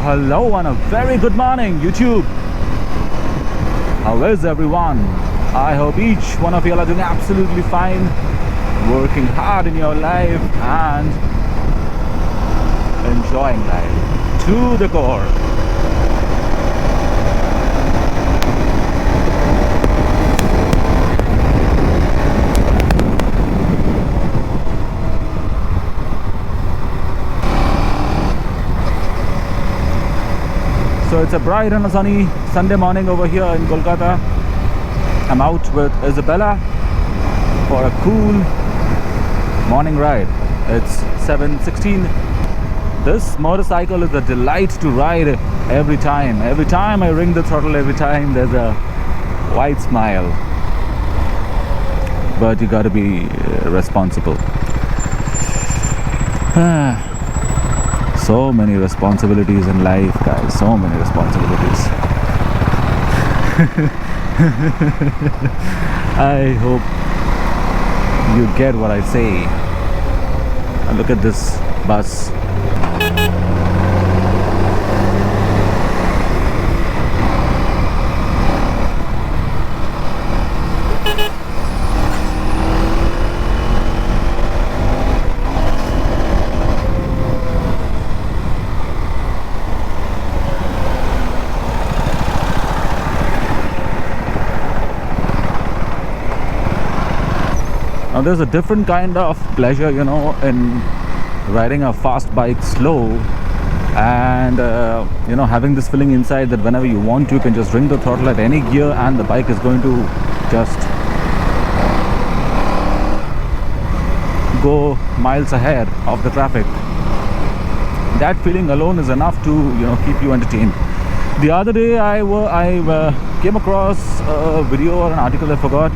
hello and a very good morning, YouTube. How is everyone? I hope each one of you are doing absolutely fine, working hard in your life and enjoying life to the core. So it's a bright and a sunny Sunday morning over here in Kolkata. I'm out with Isabella for a cool morning ride. It's 7:16. This motorcycle is a delight to ride every time. Every time I ring the throttle, every time there's a wide smile. But you gotta be responsible. So many responsibilities in life, guys. So many responsibilities. I hope you get what I say. And look at this bus. Now there's a different kind of pleasure, you know, in riding a fast bike slow and you know, having this feeling inside that whenever you want you can just ring the throttle at any gear and the bike is going to just go miles ahead of the traffic. That feeling alone is enough to, you know, keep you entertained. The other day I came across a video or an article, I forgot,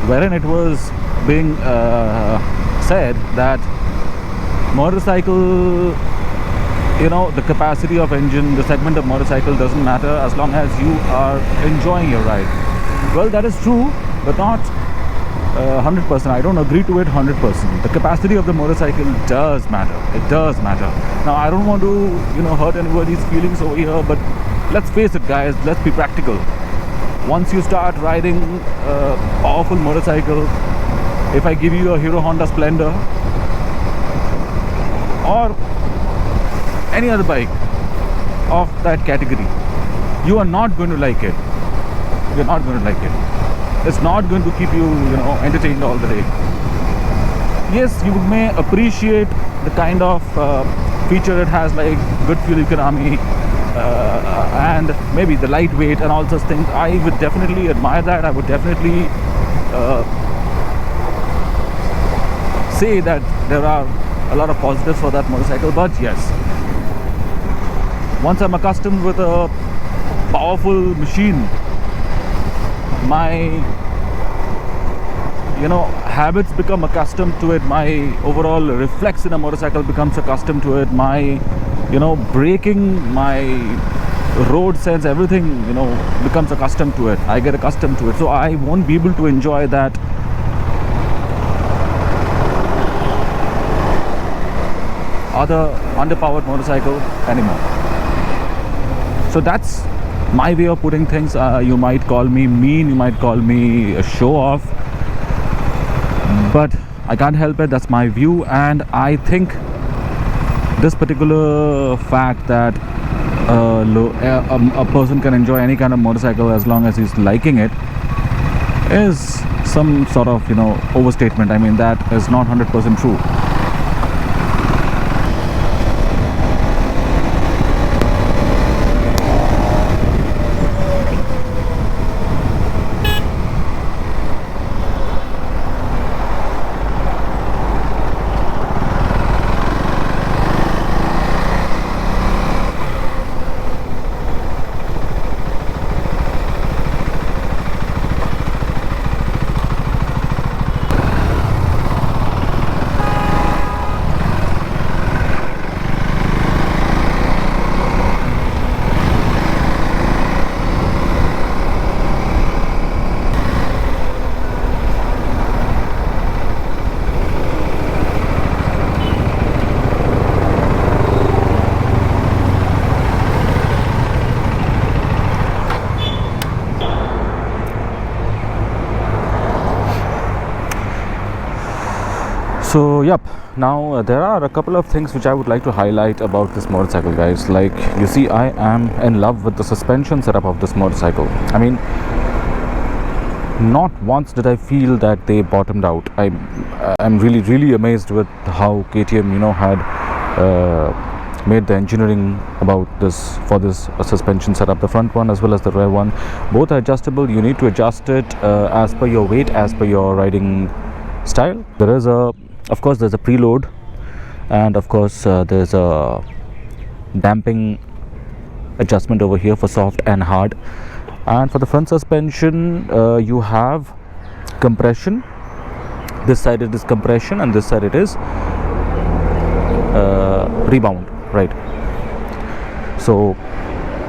wherein it was being said that motorcycle, you know, the capacity of engine, the segment of motorcycle doesn't matter as long as you are enjoying your ride. Well, that is true, but not 100%. I don't agree to it 100%. The capacity of the motorcycle does matter. It does matter. Now, I don't want to, you know, hurt anybody's feelings over here, but let's face it, guys, let's be practical. Once you start riding a powerful motorcycle, if I give you a Hero Honda Splendor or any other bike of that category, you are not going to like it. You're not going to like it. It's not going to keep you, you know, entertained all the day. Yes, you may appreciate the kind of feature it has, like good fuel economy and maybe the lightweight and all those things. I would definitely admire that. I would definitely say that there are a lot of positives for that motorcycle. But yes, once I'm accustomed with a powerful machine, my, you know, habits become accustomed to it. My overall reflex in a motorcycle becomes accustomed to it. My, you know, braking, my road sense, everything, you know, becomes accustomed to it. I get accustomed to it, so I won't be able to enjoy that other underpowered motorcycle anymore. So that's my way of putting things. You might call me mean, you might call me a show off, but I can't help it. That's my view, and I think this particular fact that a person can enjoy any kind of motorcycle as long as he's liking it is some sort of, you know, overstatement. I mean, that is not 100% true. So yep, now there are a couple of things which I would like to highlight about this motorcycle, guys. Like, you see, I am in love with the suspension setup of this motorcycle. I mean, not once did I feel that they bottomed out. I'm really amazed with how KTM, had made the engineering about this for this suspension setup. The front one as well as the rear one, both are adjustable. You need to adjust it as per your weight, as per your riding style. There's a preload, and of course there's a damping adjustment over here for soft and hard. And for the front suspension, you have compression. This side it is compression, and this side it is rebound, right? So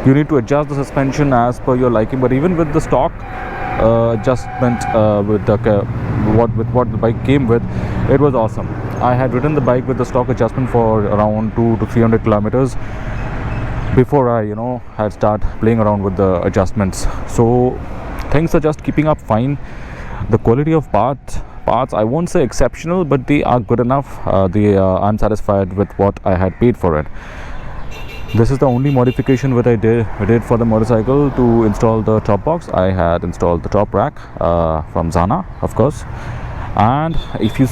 you need to adjust the suspension as per your liking. But even with the stock adjustment, with what the bike came with, it was awesome. I had ridden the bike with the stock adjustment for around 200 to 300 kilometers before I had started playing around with the adjustments. So things are just keeping up fine. The quality of parts, I won't say exceptional, but they are good enough. I'm satisfied with what I had paid for it. This is the only modification that I did for the motorcycle. To install the top box, I had installed the top rack from Zana, of course. And if you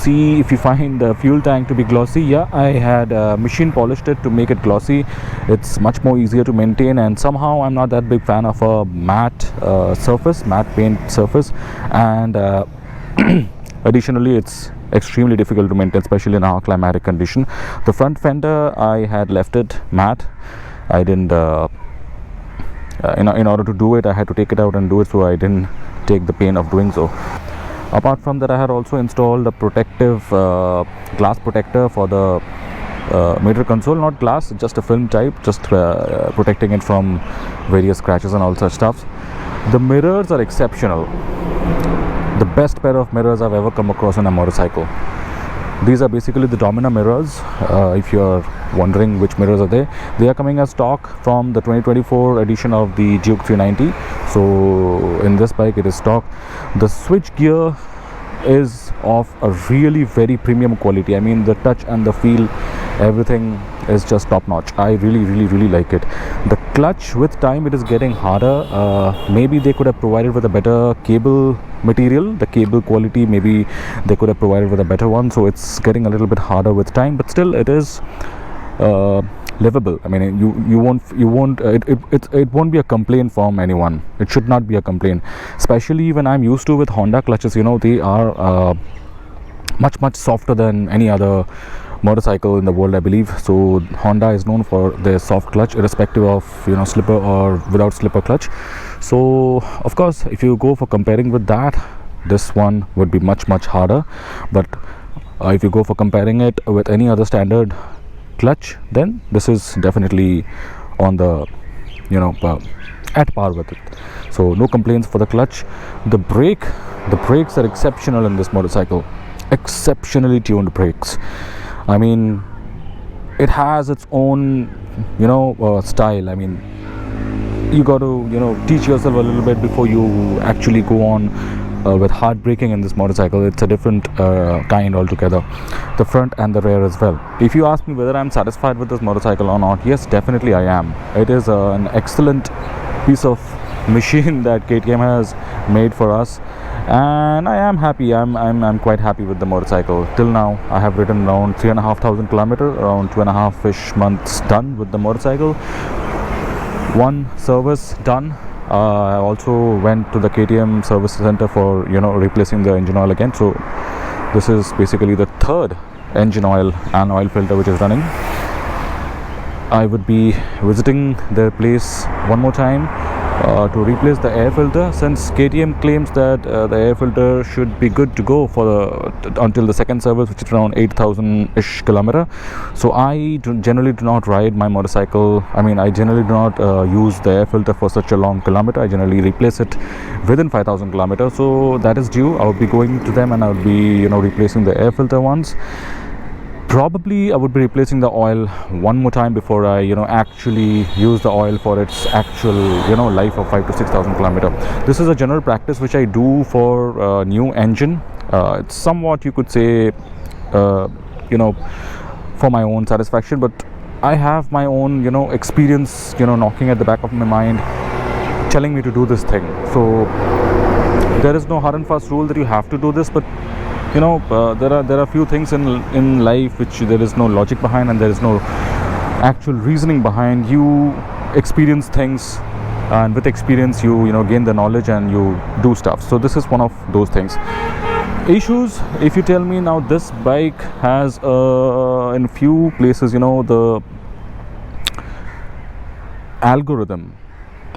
find the fuel tank to be glossy, yeah, I had machine polished it to make it glossy. It's much more easier to maintain, and somehow I'm not that big fan of a matte paint surface. And additionally, it's extremely difficult to maintain, especially in our climatic condition. The front fender, I had left it matte. I didn't in order to do it, I had to take it out and do it, so I didn't take the pain of doing so. Apart from that, I had also installed a protective glass protector for the mirror console. Not glass, just a film type, just protecting it from various scratches and all such stuff. The mirrors are exceptional. The best pair of mirrors I've ever come across on a motorcycle. These are basically the Domina mirrors. If you're wondering which mirrors are they are coming as stock from the 2024 edition of the Duke 390. So in this bike it is stock. The switch gear is of a really very premium quality. I mean, the touch and the feel, everything is just top notch. I really like it. The clutch, with time it is getting harder. Maybe they could have provided with a better cable material. The cable quality, maybe they could have provided with a better one, so it's getting a little bit harder with time, but still it is livable. I mean, it won't be a complaint from anyone. It should not be a complaint, especially when I'm used to with Honda clutches. They are much softer than any other motorcycle in the world, I believe. So Honda is known for their soft clutch, irrespective of slipper or without slipper clutch. So of course, if you go for comparing with that, this one would be much harder. But if you go for comparing it with any other standard clutch, then this is definitely on the at par with it. So no complaints for the clutch. The brakes are exceptional in this motorcycle. Exceptionally tuned brakes. I mean, it has its own style. I mean, you got to teach yourself a little bit before you actually go on with hard braking in this motorcycle. It's a different kind altogether, the front and the rear as well. If you ask me whether I'm satisfied with this motorcycle or not, yes, definitely I am. It is an excellent piece of machine that KTM has made for us, and I am happy. I'm quite happy with the motorcycle. Till now I have ridden around 3,500 kilometers, around 2.5-ish months done with the motorcycle. One service done. I also went to the KTM service center for replacing the engine oil again. So this is basically the third engine oil and oil filter which is running. I would be visiting their place one more time to replace the air filter, since KTM claims that the air filter should be good to go for until the second service, which is around 8,000-ish kilometer. So I generally do not ride my motorcycle. I mean, I generally do not use the air filter for such a long kilometer. I generally replace it within 5,000 kilometers. So that is due. I would be going to them and I would be replacing the air filter once. Probably I would be replacing the oil one more time before I actually use the oil for its actual life of 5,000 to 6,000 kilometers. This is a general practice which I do for new engine. It's somewhat, you could say, you know, for my own satisfaction, but I have my own, you know, experience, you know, knocking at the back of my mind, telling me to do this thing. So there is no hard and fast rule that you have to do this, but you know, there are few things in life which there is no logic behind, and there is no actual reasoning behind. You experience things, and with experience you know, gain the knowledge and you do stuff. So this is one of those things. Issues, if you tell me now, this bike has in few places, you know, the algorithm,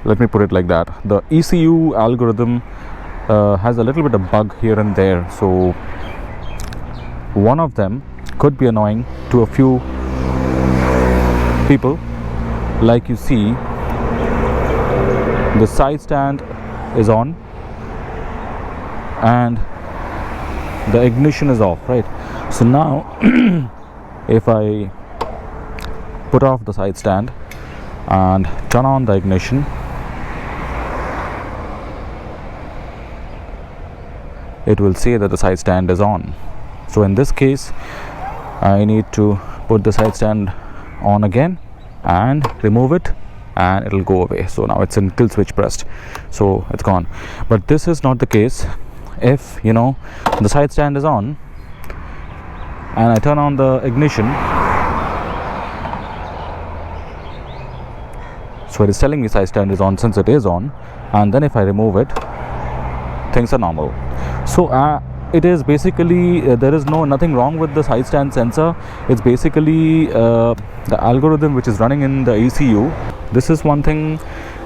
let me put it like that, the ECU algorithm has a little bit of bug here and there. So one of them could be annoying to a few people. Like you see, the side stand is on and the ignition is off, right? So now if I put off the side stand and turn on the ignition, it will say that the side stand is on. So in this case, I need to put the side stand on again and remove it, and it'll go away. So now it's in kill switch pressed, so it's gone. But this is not the case. If, you know, the side stand is on and I turn on the ignition, so it is telling me side stand is on since it is on, and then if I remove it, things are normal. So it is basically there is nothing wrong with the side stand sensor. It's basically the algorithm which is running in the ECU. This is one thing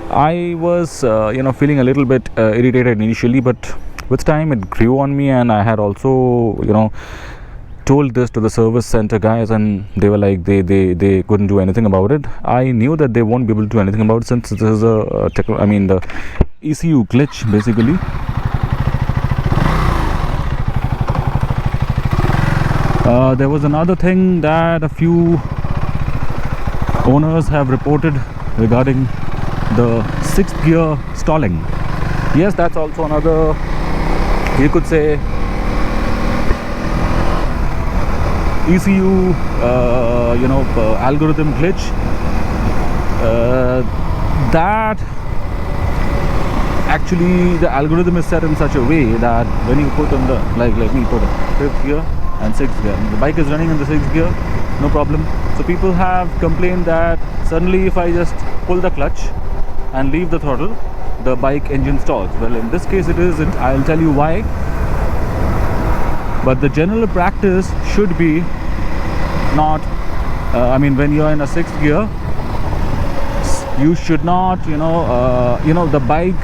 I was you know, feeling a little bit irritated initially, but with time it grew on me, and I had also, you know, told this to the service center guys, and they were like, they couldn't do anything about it. I knew that they won't be able to do anything about it, since this is the ECU glitch basically. There was another thing that a few owners have reported regarding the 6th gear stalling. Yes, that's also another, you could say, ECU algorithm glitch. That actually the algorithm is set in such a way that when you put on the, like let me put a 5th gear and 6th gear, the bike is running in the 6th gear, no problem. So people have complained that suddenly if I just pull the clutch and leave the throttle, the bike engine stalls. Well, in this case it isn't. I'll tell you why. But the general practice should be not, when you're in a 6th gear, you should not, the bike,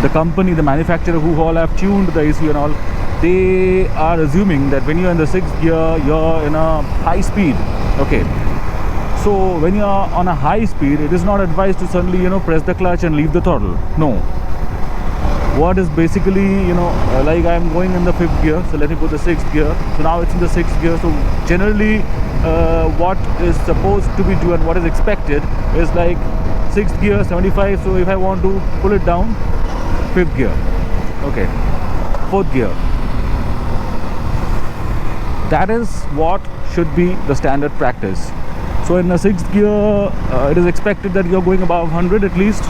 the company, the manufacturer who all have tuned the ECU and all, they are assuming that when you're in the 6th gear, you're in a high speed. Okay. So when you're on a high speed, it is not advised to suddenly, press the clutch and leave the throttle. No. What is basically, like I'm going in the 5th gear, so let me put the 6th gear. So now it's in the 6th gear. So generally, what is supposed to be done, what is expected is like 6th gear, 75. So if I want to pull it down, 5th gear. Okay. 4th gear. That is what should be the standard practice. So in the 6th gear, it is expected that you're going above 100 at least.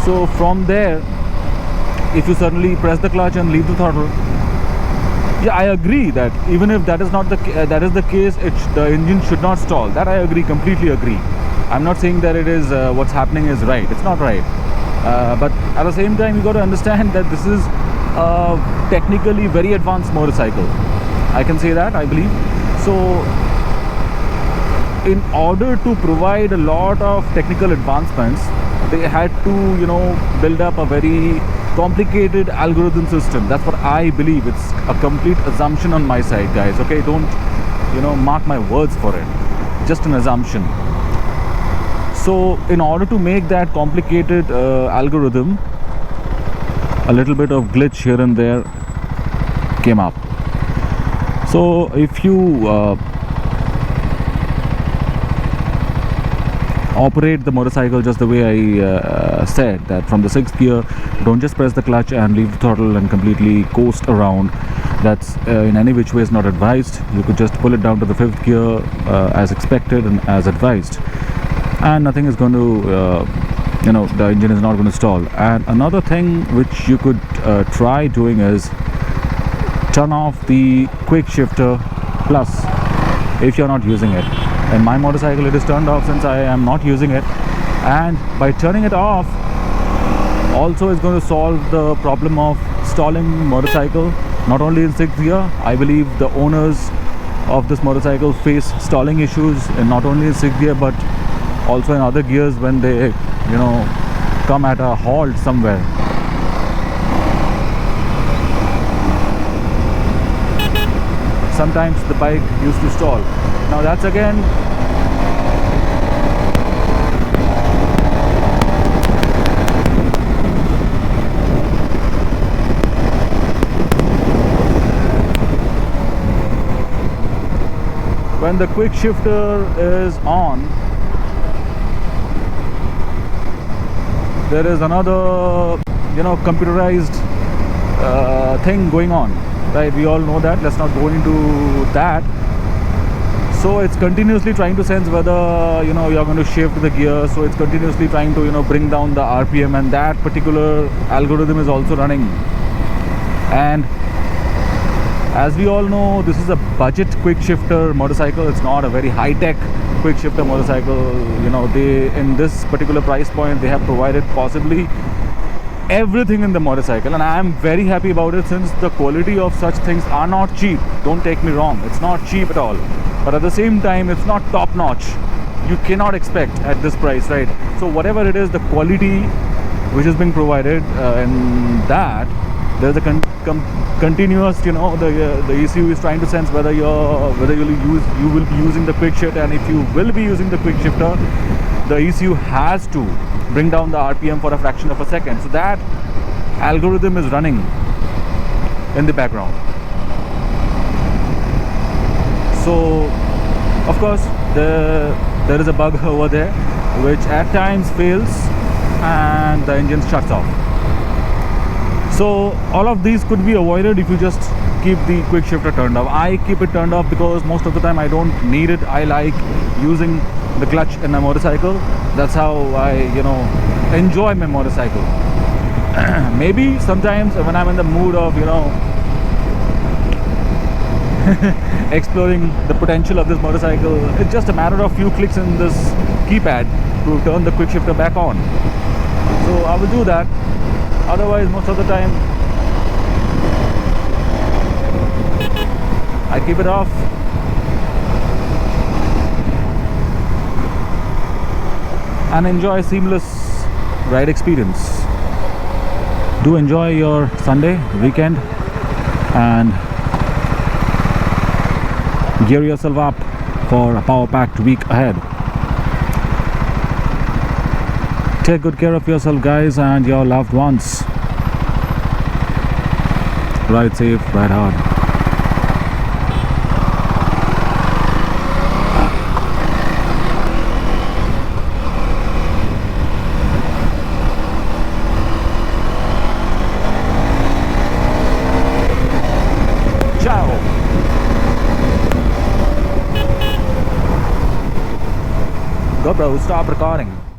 So from there, if you suddenly press the clutch and leave the throttle, yeah, I agree that even if that is not the case, the engine should not stall. That I agree, completely agree. I'm not saying that it is what's happening is right. It's not right. But at the same time, you got to understand that this is a technically very advanced motorcycle. I can say that, I believe. So in order to provide a lot of technical advancements, they had to, build up a very complicated algorithm system. That's what I believe. It's a complete assumption on my side, guys. Okay, don't, mark my words for it. Just an assumption. So in order to make that complicated algorithm, a little bit of glitch here and there came up. So if you operate the motorcycle just the way I said, that from the 6th gear, don't just press the clutch and leave the throttle and completely coast around. That's in any which way is not advised. You could just pull it down to the fifth gear as expected and as advised, and nothing is going to the engine is not going to stall. And another thing which you could try doing is turn off the quick shifter plus if you're not using it. In my motorcycle it is turned off since I am not using it, and by turning it off also is going to solve the problem of stalling motorcycle. Not only in sixth gear, I believe the owners of this motorcycle face stalling issues, and not only in sixth gear but also in other gears when they come at a halt somewhere. Sometimes the bike used to stall. Now that's again when the quick shifter is on. There is another computerized thing going on, right? We all know that. Let's not go into that. So it's continuously trying to sense whether you're going to shift the gear. So it's continuously trying to bring down the RPM, and that particular algorithm is also running. And as we all know, this is a budget quick shifter motorcycle. It's not a very high-tech quick shifter motorcycle. They, in this particular price point, they have provided possibly everything in the motorcycle, and I am very happy about it, since the quality of such things are not cheap. Don't take me wrong, it's not cheap at all, but at the same time it's not top notch. You cannot expect at this price, right? So whatever it is, the quality which is being provided in that, there's a continuous the ECU is trying to sense whether you will be using the quick shifter, and if you will be using the quick shifter, the ECU has to bring down the RPM for a fraction of a second. So that algorithm is running in the background. So of course there is a bug over there which at times fails and the engine shuts off. So all of these could be avoided if you just keep the quick shifter turned off. I keep it turned off because most of the time I don't need it. I like using the clutch in my motorcycle. That's how I enjoy my motorcycle. Maybe sometimes when I'm in the mood of exploring the potential of this motorcycle, it's just a matter of few clicks in this keypad to turn the quick shifter back on. So I will do that. Otherwise, most of the time I keep it off. And enjoy a seamless ride experience. Do enjoy your Sunday, weekend, and gear yourself up for a power-packed week ahead. Take good care of yourself, guys, and your loved ones. Ride safe, ride hard. Ciao. GoPro, stop recording.